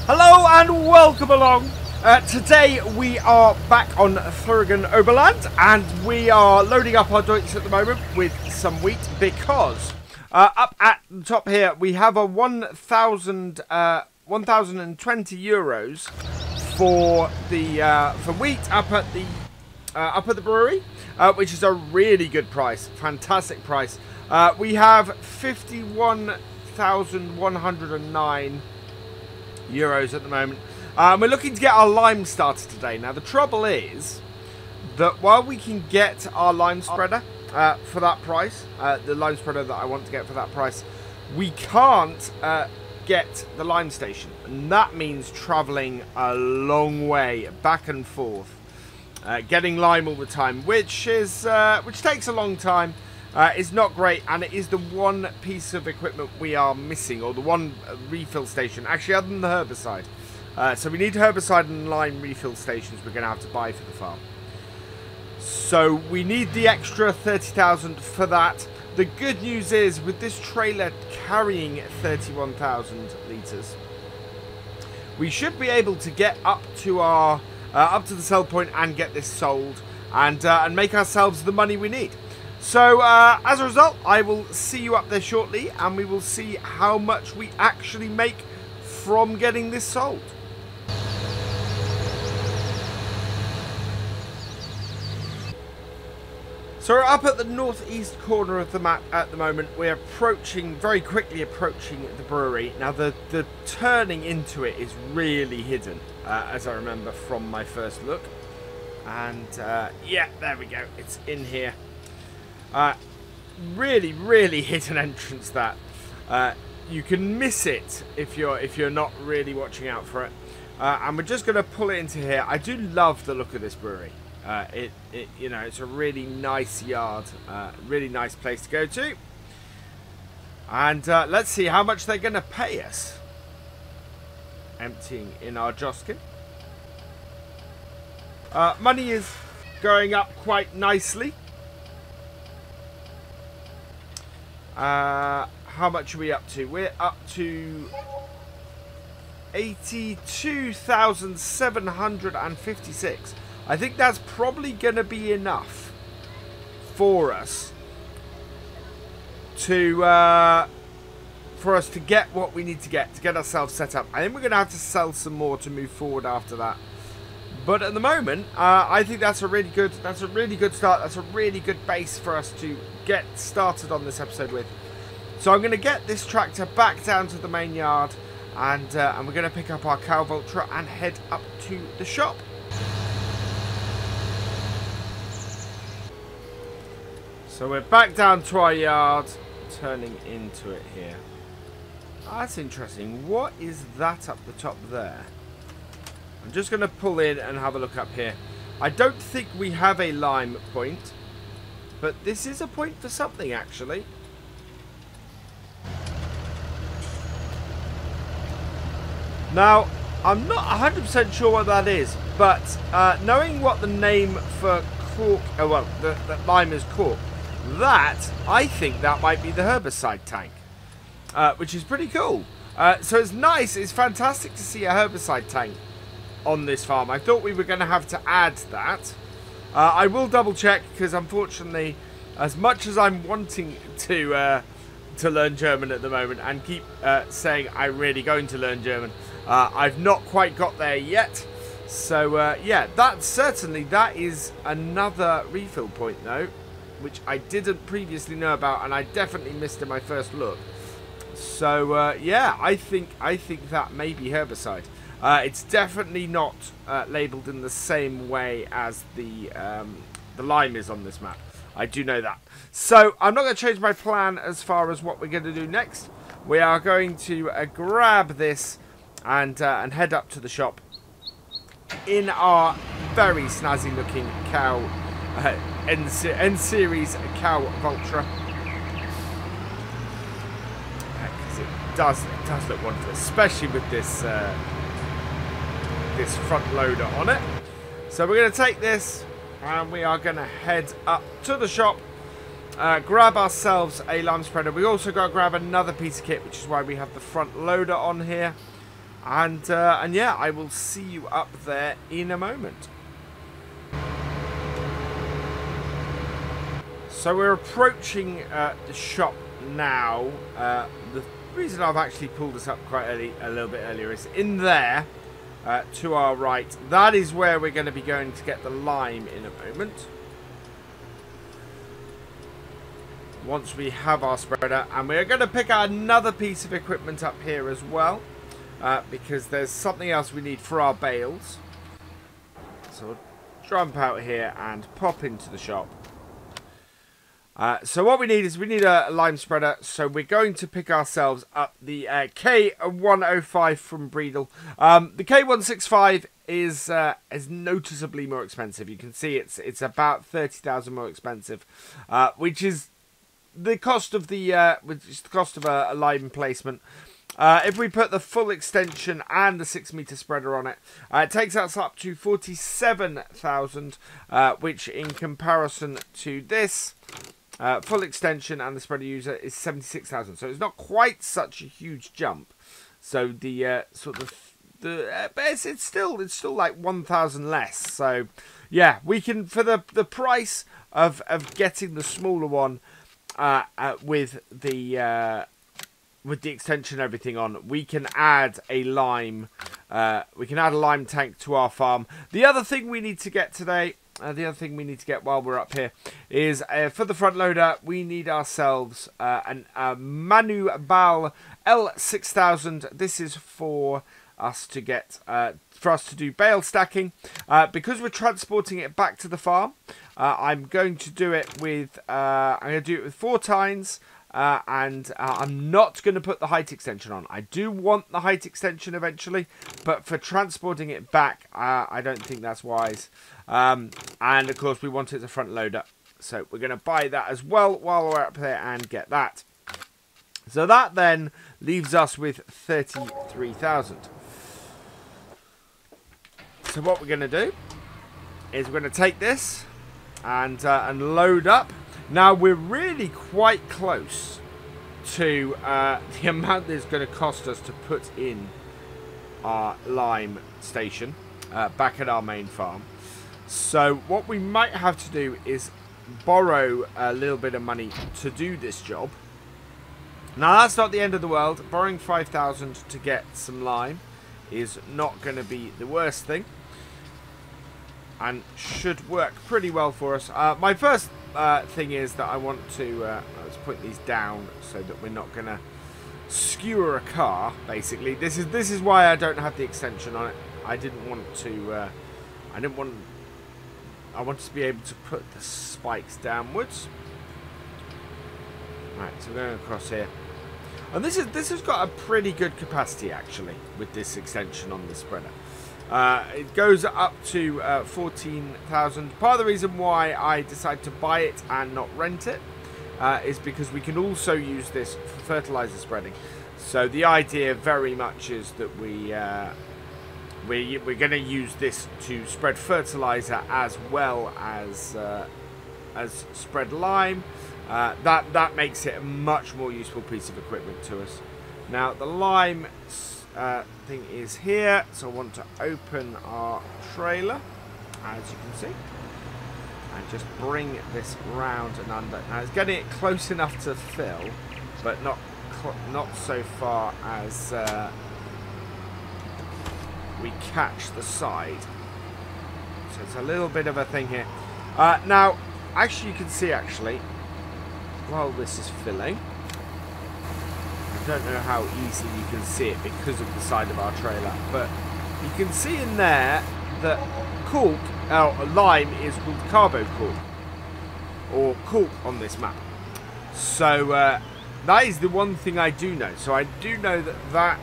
Hello and welcome along. Today we are back on Thuringian Oberland and we are loading up our Deutsch at the moment with some wheat because up at the top here we have a 1,020 euros for the for wheat up at the brewery, which is a really good price, fantastic price. We have 51,109 euros at the moment. We're looking to get our lime started today. Now the trouble is that while we can get our lime spreader for that price, the lime spreader that I want to get for that price, we can't get the lime station, and that means traveling a long way back and forth, getting lime all the time, which takes a long time. It's not great, and it is the one piece of equipment we are missing, or the one refill station, actually, other than the herbicide. So we need herbicide and lime refill stations we're going to have to buy for the farm. So we need the extra 30,000 for that. The good news is, with this trailer carrying 31,000 litres, we should be able to get up to our up to the sell point and get this sold and make ourselves the money we need. So, as a result, I will see you up there shortly, and we will see how much we actually make from getting this sold. So we're up at the northeast corner of the map at the moment. We're very quickly approaching the brewery. Now, the turning into it is really hidden, as I remember from my first look. And, yeah, there we go. It's in here. Really hidden entrance that. You can miss it if you're not really watching out for it. And we're just going to pull it into here. I do love the look of this brewery. You know, it's a really nice yard, really nice place to go to. And let's see how much they're going to pay us. Emptying in our Joskin. Money is going up quite nicely. How much are we up to? We're up to 82,756. I think that's probably going to be enough for us to get what we need to get ourselves set up. I think we're going to have to sell some more to move forward after that. But at the moment, I think that's a really good start. That's a really good base for us to get started on this episode with. So I'm going to get this tractor back down to the main yard, and we're going to pick up our cow vulture and head up to the shop. So we're back down to our yard, turning into it here. Oh, that's interesting. What is that up the top there? I'm just going to pull in and have a look up here. I don't think we have a lime point, but this is a point for something, actually. Now, I'm not 100% sure what that is, but knowing what the name for cork, the lime is cork, I think that might be the herbicide tank, which is pretty cool. So it's nice, it's fantastic to see a herbicide tank on this farm. I thought we were going to have to add that. I will double check, because unfortunately, as much as I'm wanting to learn German at the moment and keep saying I'm really going to learn German, I've not quite got there yet. So yeah, that is another refill point though, which I didn't previously know about, and I definitely missed in my first look. So yeah, I think that may be herbicide. It's definitely not labelled in the same way as the lime is on this map. I do know that. So I'm not going to change my plan as far as what we're going to do next. We are going to grab this and head up to the shop in our very snazzy looking cow N-series cow Vultra. Because it does look wonderful, especially with this this front loader on it. So we're going to take this and we are going to head up to the shop, grab ourselves a lime spreader. We also got to grab another piece of kit, which is why we have the front loader on here. And yeah, I will see you up there in a moment. So we're approaching the shop now. The reason I've actually pulled this up quite early, a little bit earlier, is in there to our right. That is where we're going to be going to get the lime in a moment. Once we have our spreader, and we're going to pick out another piece of equipment up here as well, because there's something else we need for our bales. So we'll jump out here and pop into the shop. So what we need is a lime spreader. So we're going to pick ourselves up the K105 from Breedle. The K165 is noticeably more expensive. You can see it's about 30,000 more expensive, which is the cost of a lime placement. If we put the full extension and the 6-meter spreader on it, it takes us up to 47,000, which in comparison to this full extension and the spreader user is 76,000. So it's not quite such a huge jump. So the it's still like 1,000 less. So yeah, we can, for the price of getting the smaller one with the extension and everything on, we can add a lime tank to our farm. The other thing we need to get today, while we're up here, is for the front loader, we need ourselves a Manu-Bal L6000. This is for us to get do bale stacking. Because we're transporting it back to the farm, I'm going to do it with 4 tines. And I'm not going to put the height extension on. I do want the height extension eventually, but for transporting it back, I don't think that's wise. And of course, we want it as a front loader, so we're going to buy that as well while we're up there and get that. So that then leaves us with 33,000. So what we're going to do is we're going to take this and load up. Now, we're really quite close to the amount that it's going to cost us to put in our lime station back at our main farm. So what we might have to do is borrow a little bit of money to do this job. Now, that's not the end of the world. Borrowing 5,000 to get some lime is not going to be the worst thing, and should work pretty well for us. My first thing is that I want to let's put these down so that we're not going to skewer a car. Basically, this is why I don't have the extension on it. I wanted to be able to put the spikes downwards. Right, so we're going across here, and this has got a pretty good capacity actually with this extension on the spreader. It goes up to 14,000. Part of the reason why I decided to buy it and not rent it is because we can also use this for fertilizer spreading. So the idea very much is that we're going to use this to spread fertilizer as well as spread lime. That makes it a much more useful piece of equipment to us. Now the lime thing is here, so I want to open our trailer, as you can see, and just bring this round and under. Now it's getting it close enough to fill, but not so far as we catch the side. So it's a little bit of a thing here. Now, actually, you can see while this is filling. I don't know how easily you can see it because of the side of our trailer, but you can see in there that lime is called carbo cork, or cork on this map. So that is the one thing I do know. So I do know that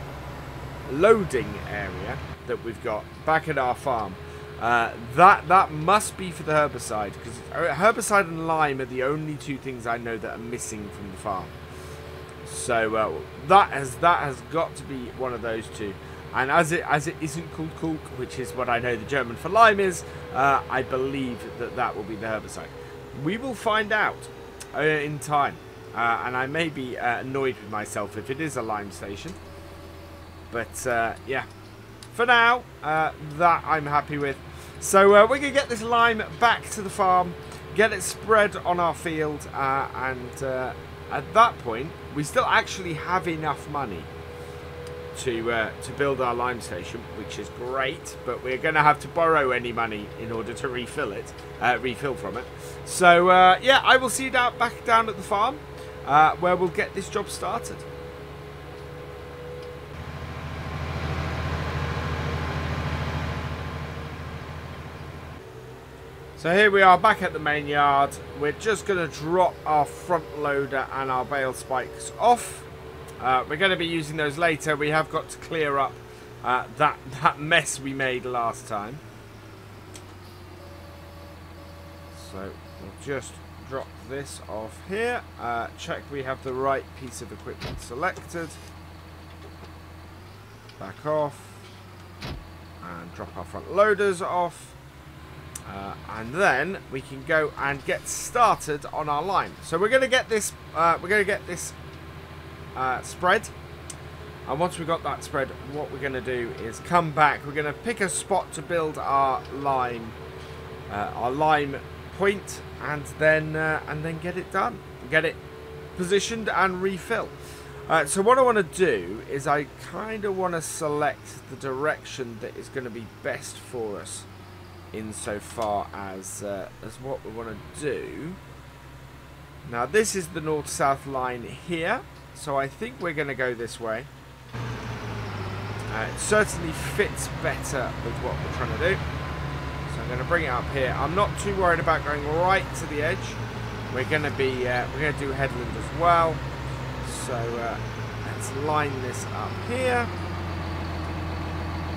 loading area that we've got back at our farm, that must be for the herbicide, because herbicide and lime are the only two things I know that are missing from the farm. So that has got to be one of those two. And as it isn't called cork, which is what I know the German for lime is, I believe that will be the herbicide. We will find out in time, and I may be annoyed with myself if it is a lime station. But yeah, for now, that I'm happy with. So we're going to get this lime back to the farm, get it spread on our field, and at that point, we still actually have enough money to build our lime station, which is great, but we're going to have to borrow any money in order to refill from it. So yeah, I will see you back down at the farm, where we'll get this job started. So here we are back at the main yard. We're just going to drop our front loader and our bale spikes off. We're going to be using those later. We have got to clear up that mess we made last time. So we'll just drop this off here. Check we have the right piece of equipment selected. Back off. And drop our front loaders off. And then we can go and get started on our lime. So we're going to get this. Spread, and once we've got that spread, what we're going to do is come back. We're going to pick a spot to build our lime point, and then get it done, get it positioned and refill. So what I want to do is I kind of want to select the direction that is going to be best for us, insofar as what we want to do. Now this is the north-south line here. So I think we're going to go this way. It certainly fits better with what we're trying to do. So I'm going to bring it up here. I'm not too worried about going right to the edge. We're going to be we're going to do headland as well. So let's line this up here.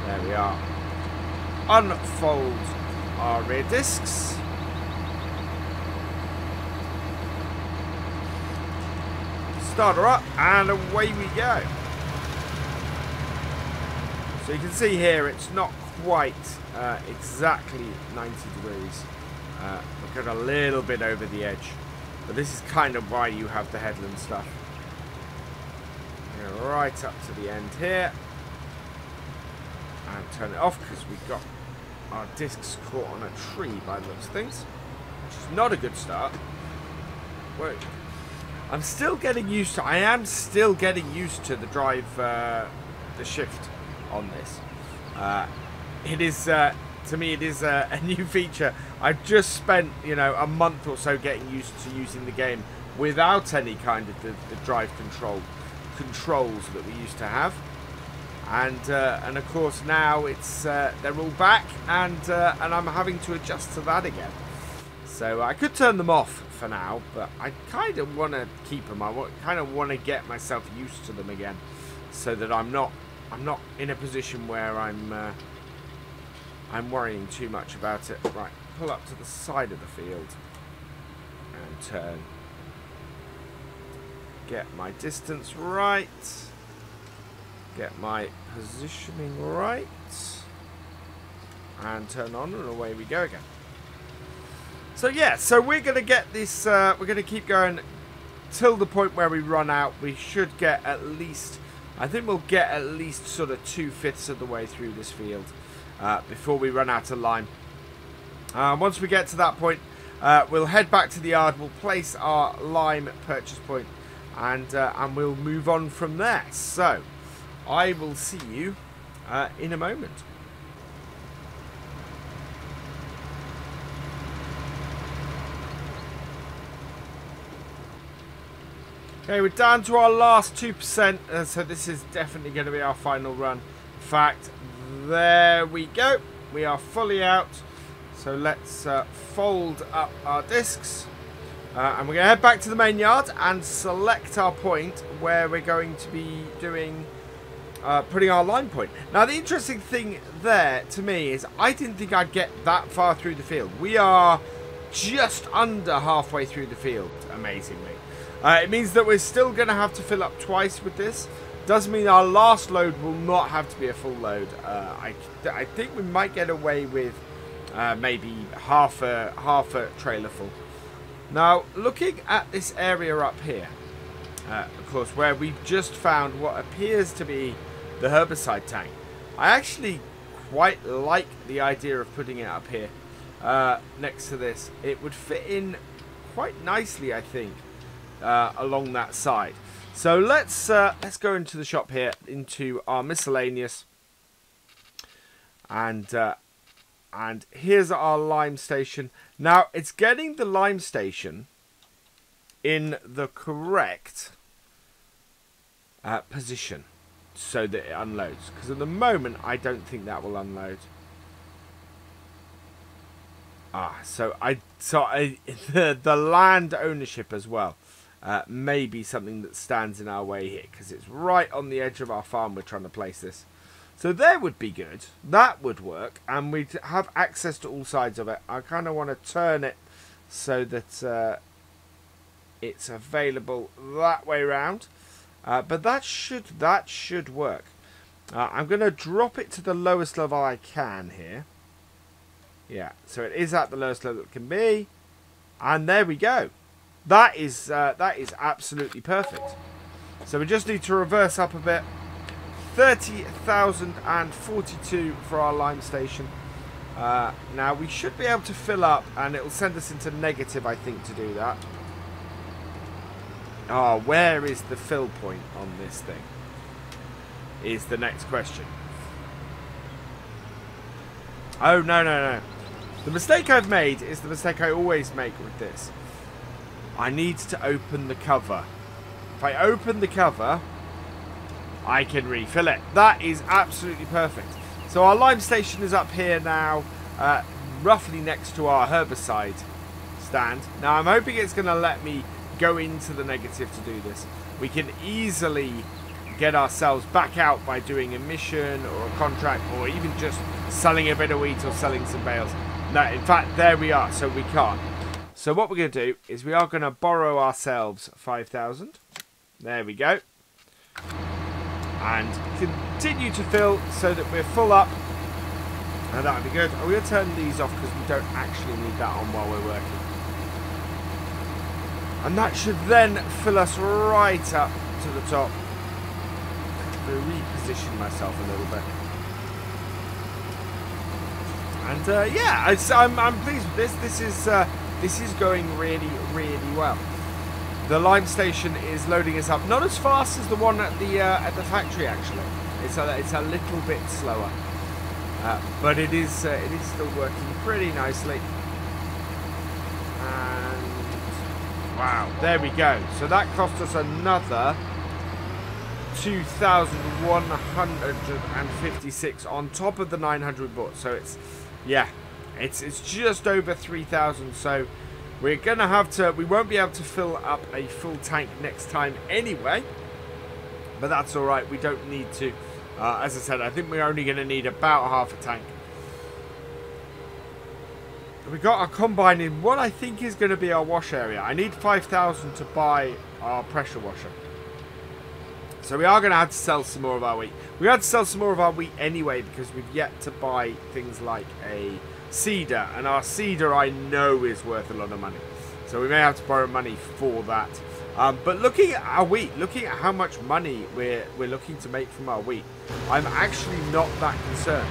There we are. Unfold our rear discs. Start her up, and away we go. So you can see here it's not quite exactly 90 degrees. We've got a little bit over the edge, but this is kind of why you have the headland stuff. Go right up to the end here and turn it off, because we've got our discs caught on a tree by the looks of things, which is not a good start. Whoa. I'm still getting used to. I am still getting used to the drive, the shift on this. It is to me, it is a new feature. I've just spent, you know, a month or so getting used to using the game without any kind of the drive controls that we used to have, and of course now it's they're all back, and I'm having to adjust to that again. So I could turn them off for now, but I kind of want to keep them. I kind of want to get myself used to them again, so that I'm not in a position where I'm worrying too much about it. Right, pull up to the side of the field and turn. Get my distance right. Get my positioning right. And turn on, and away we go again. So yeah, so we're going to get this, we're going to keep going till the point where we run out. We should get at least, I think we'll get at least sort of 2/5 of the way through this field before we run out of lime. Once we get to that point, we'll head back to the yard, we'll place our lime purchase point, and we'll move on from there. So I will see you in a moment. Okay, we're down to our last 2%, so this is definitely going to be our final run. In fact, there we go. We are fully out. So let's fold up our discs. And we're going to head back to the main yard and select our point where we're going to be doing, putting our line point. Now, the interesting thing there to me is I didn't think I'd get that far through the field. We are just under halfway through the field, amazingly. It means that we're still going to have to fill up twice with this. Does mean our last load will not have to be a full load. I think we might get away with maybe half a trailer full. Now, looking at this area up here, of course, where we've just found what appears to be the herbicide tank. I actually quite like the idea of putting it up here next to this. It would fit in quite nicely, I think, along that side. So let's go into the shop here, into our miscellaneous, and here's our lime station. Now it's getting the lime station in the correct position so that it unloads, because at the moment I don't think that will unload. So the land ownership as well may be something that stands in our way here, because it's right on the edge of our farm we're trying to place this. So there would be good. That would work, and we'd have access to all sides of it. I kind of want to turn it so that it's available that way round. But that should work. I'm going to drop it to the lowest level I can here. Yeah, so it is at the lowest level it can be, and there we go. That is absolutely perfect. So we just need to reverse up a bit. 30,042 for our lime station. Now we should be able to fill up, and it will send us into negative, I think, to do that. Oh, where is the fill point on this thing? Is the next question. Oh, no. The mistake I've made is the mistake I always make with this. I need to open the cover. If I open the cover, I can refill it. That is absolutely perfect. So our lime station is up here now, roughly next to our herbicide stand. Now I'm hoping it's going to let me go into the negative to do this. We can easily get ourselves back out by doing a mission or a contract, or even just selling a bit of wheat or selling some bales. No, in fact, there we are, so we can't. So what we're going to do is we are going to borrow ourselves 5,000. There we go. And continue to fill so that we're full up. And that would be good. I'm going to turn these off because we don't actually need that on while we're working. And that should then fill us right up to the top. I'm going to reposition myself a little bit. And yeah, I'm pleased with this. This is going really, really well. The lime station is loading us up, not as fast as the one at the factory actually. It's a little bit slower, but it is still working pretty nicely. And wow, there we go. So that cost us another 2,156 on top of the 900 bought. So it's, yeah, it's just over 3,000. So we're going to have to, we won't be able to fill up a full tank next time anyway. But that's alright, we don't need to. As I said, I think we're only going to need about half a tank. We got our combine in what I think is going to be our wash area. I need 5,000 to buy our pressure washer. So we are going to have to sell some more of our wheat. We had to sell some more of our wheat anyway because we've yet to buy things like a seeder. And our seeder I know is worth a lot of money. So we may have to borrow money for that. But looking at our wheat, looking at how much money we're looking to make from our wheat, I'm actually not that concerned.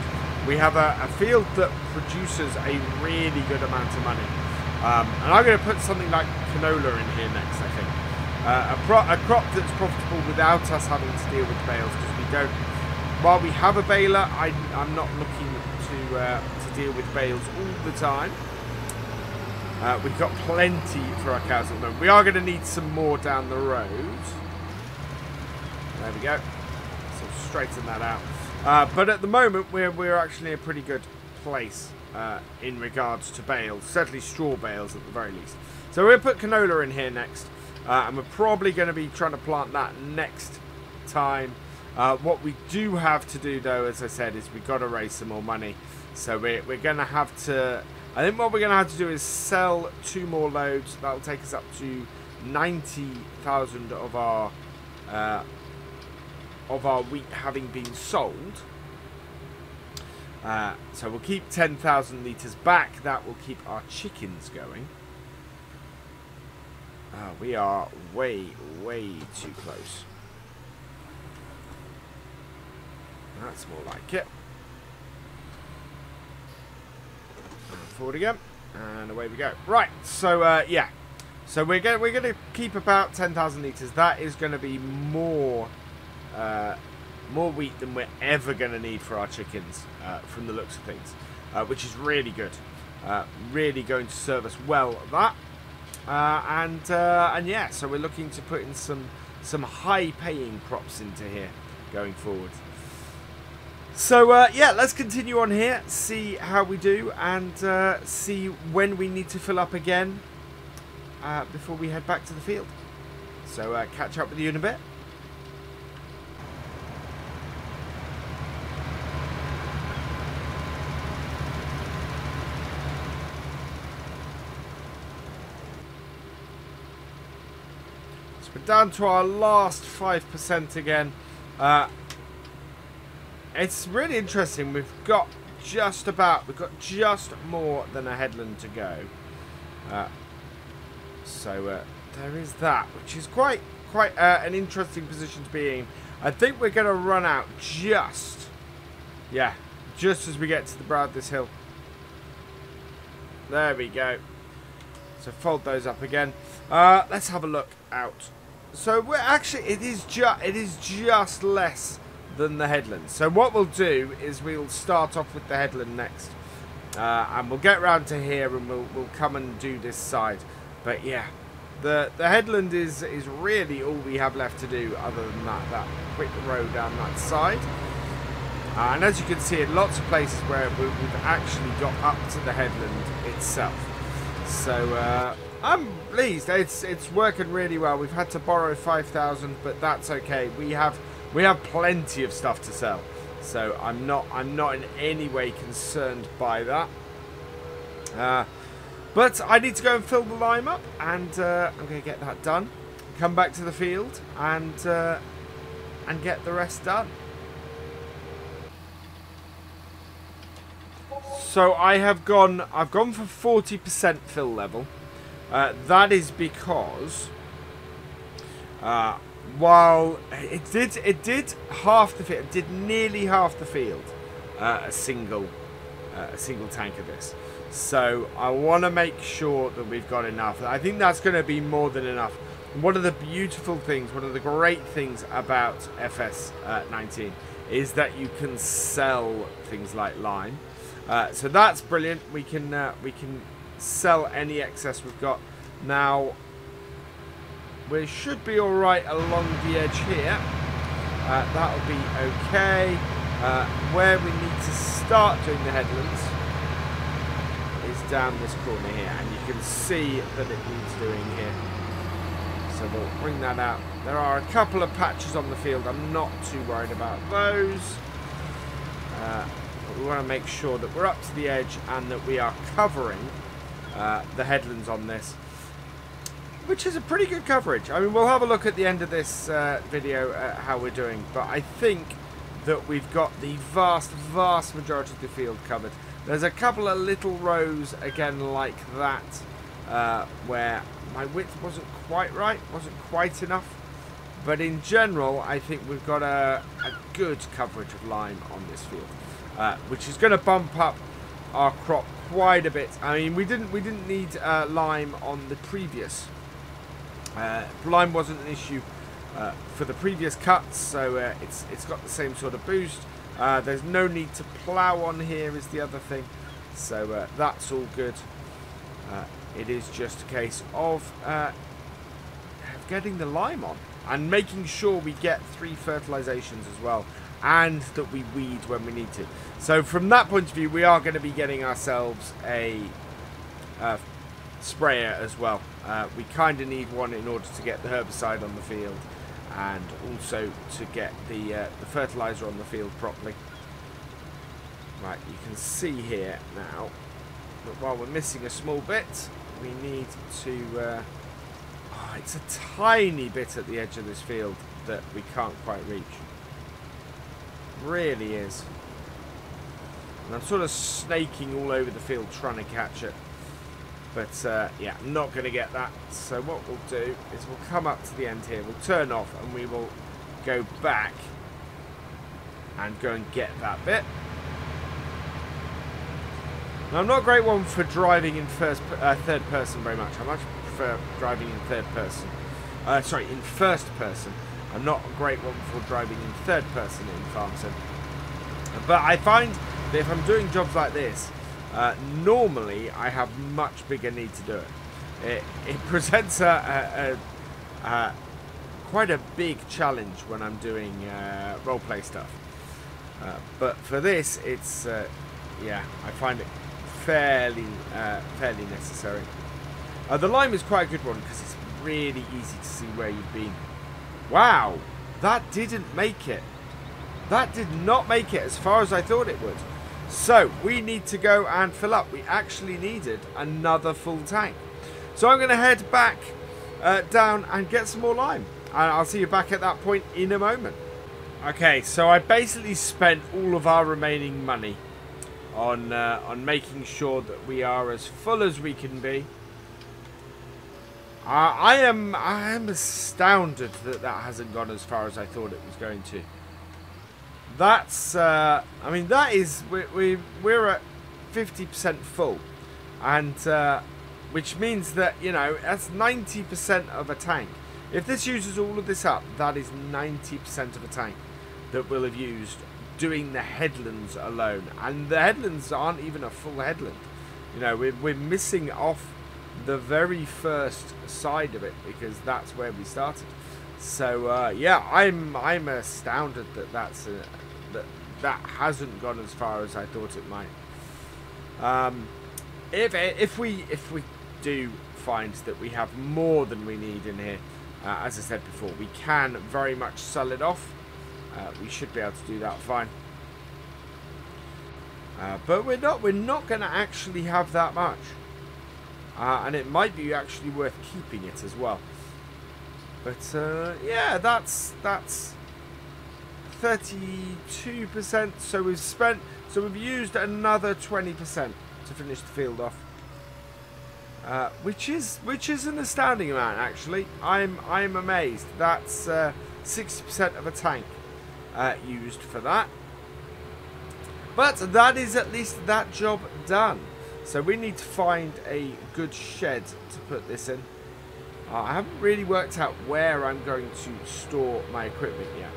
We have a field that produces a really good amount of money. And I'm going to put something like canola in here next, I think. A crop that's profitable without us having to deal with bales, because we don't. While we have a baler, I'm not looking to deal with bales all the time. We've got plenty for our cows at the moment. We are going to need some more down the road. There we go. So straighten that out. But at the moment, we're actually in a pretty good place in regards to bales. Certainly straw bales at the very least. So we'll put canola in here next. And we're probably going to be trying to plant that next time. What we do have to do, though, as I said, is we've got to raise some more money. So we're going to have to... I think what we're going to have to do is sell 2 more loads. That'll take us up to 90,000 of our wheat having been sold. So we'll keep 10,000 litres back. That will keep our chickens going. We are way, way too close. That's more like it. And forward again. And away we go. Right, so, yeah. So we're gonna keep about 10,000 litres. That is going to be more wheat than we're ever going to need for our chickens, from the looks of things, which is really good. Really going to serve us well at that. And yeah, so we're looking to put in some high-paying crops into here going forward. So yeah, let's continue on here, see how we do, and see when we need to fill up again before we head back to the field. So catch up with you in a bit. So we're down to our last 5% again. It's really interesting. We've got just more than a headland to go. So there is that, which is quite an interesting position to be in. I think we're going to run out just as we get to the brow of this hill. There we go. So fold those up again. Let's have a look out. So we're actually, it is just less than the headland. So what we'll do is we'll start off with the headland next, and we'll get round to here and we'll come and do this side. But yeah, the headland is really all we have left to do, other than that quick row down that side. And as you can see, in lots of places where we've actually got up to the headland itself. So I'm pleased. It's working really well. We've had to borrow 5,000, but that's okay. We have plenty of stuff to sell, so I'm not in any way concerned by that. But I need to go and fill the lime up, and I'm going to get that done. Come back to the field and get the rest done. So I've gone for 40% fill level. That is because while it did half the field, did nearly half the field, a single tank of this. So I want to make sure that we've got enough. I think that's going to be more than enough. One of the beautiful things, one of the great things about FS19 is that you can sell things like lime. So that's brilliant. We can sell any excess we've got. Now we should be all right along the edge here. That'll be okay. Where we need to start doing the headlands is down this corner here, and you can see that it needs doing here. So we'll bring that out. There are a couple of patches on the field. I'm not too worried about those. But we want to make sure that we're up to the edge and that we are covering the headlands on this, which is a pretty good coverage. I mean, we'll have a look at the end of this video at how we're doing, but I think that we've got the vast majority of the field covered. There's a couple of little rows again like that where my width wasn't quite right, wasn't quite enough, but in general I think we've got a good coverage of lime on this field, which is going to bump up our crop quite a bit. I mean, we didn't need lime on the previous. Lime wasn't an issue for the previous cuts, so it's got the same sort of boost. There's no need to plough on here is the other thing, so that's all good. It is just a case of getting the lime on and making sure we get 3 fertilizations as well, and that we weed when we need to. So from that point of view, we are going to be getting ourselves a sprayer as well. We kind of need one in order to get the herbicide on the field, and also to get the fertilizer on the field properly. Right, you can see here now that while we're missing a small bit, we need to it's a tiny bit at the edge of this field that we can't quite reach. Really is. And I'm sort of snaking all over the field trying to catch it. But yeah, I'm not going to get that. So what we'll do is we'll come up to the end here, we'll turn off, and we will go back and go and get that bit. Now, I'm not a great one for driving in third person very much. I much prefer driving in third person. Sorry, in first person. I'm not a great one for driving in third person in Farm Sim. But I find that if I'm doing jobs like this, normally I have much bigger need to do it. It presents quite a big challenge when I'm doing roleplay stuff. But for this, it's yeah, I find it fairly necessary. The lime is quite a good one because it's really easy to see where you've been. Wow, that didn't make it. That did not make it as far as I thought it would. So we need to go and fill up. We actually needed another full tank. So I'm going to head back down and get some more lime. And I'll see you back at that point in a moment. Okay, so I basically spent all of our remaining money on making sure that we are as full as we can be. I am astounded that that hasn't gone as far as I thought it was going to. That's I mean, that is we're at 50% full, and which means that, you know, that's 90% of a tank. If this uses all of this up, that is 90% of a tank that we'll have used doing the headlands alone, and the headlands aren't even a full headland. You know, we're missing off the very first side of it because that's where we started. So yeah, I'm astounded that that hasn't gone as far as I thought it might. If we do find that we have more than we need in here, as I said before, we can very much sell it off. We should be able to do that fine. But we're not going to actually have that much. And it might be actually worth keeping it as well. But yeah, that's 32%. So we've used another 20% to finish the field off. Which is an astounding amount, actually. I'm amazed. That's 60% of a tank used for that. But that is at least that job done. So we need to find a good shed to put this in. I haven't really worked out where I'm going to store my equipment yet.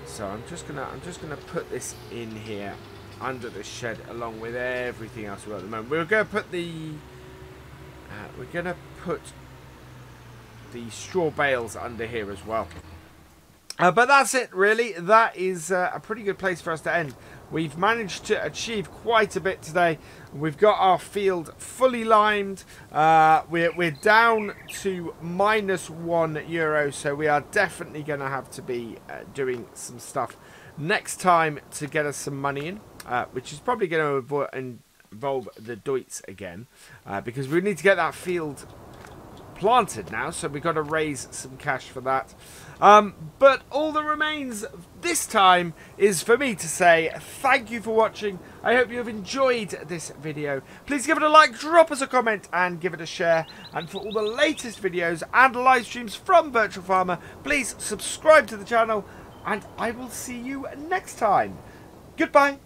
So I'm just gonna put this in here under the shed along with everything else we've got at the moment. We're going to put the straw bales under here as well. But that's it, really. That is a pretty good place for us to end. We've managed to achieve quite a bit today. We've got our field fully limed. We're down to -€1, so we are definitely going to have to be doing some stuff next time to get us some money in, which is probably going to involve the Deutz again, because we need to get that field planted now, so we've got to raise some cash for that. But all that remains this time is for me to say thank you for watching. I hope you have enjoyed this video. Please give it a like, drop us a comment, and give it a share. And for all the latest videos and live streams from FendtFarmer, please subscribe to the channel, and I will see you next time. Goodbye.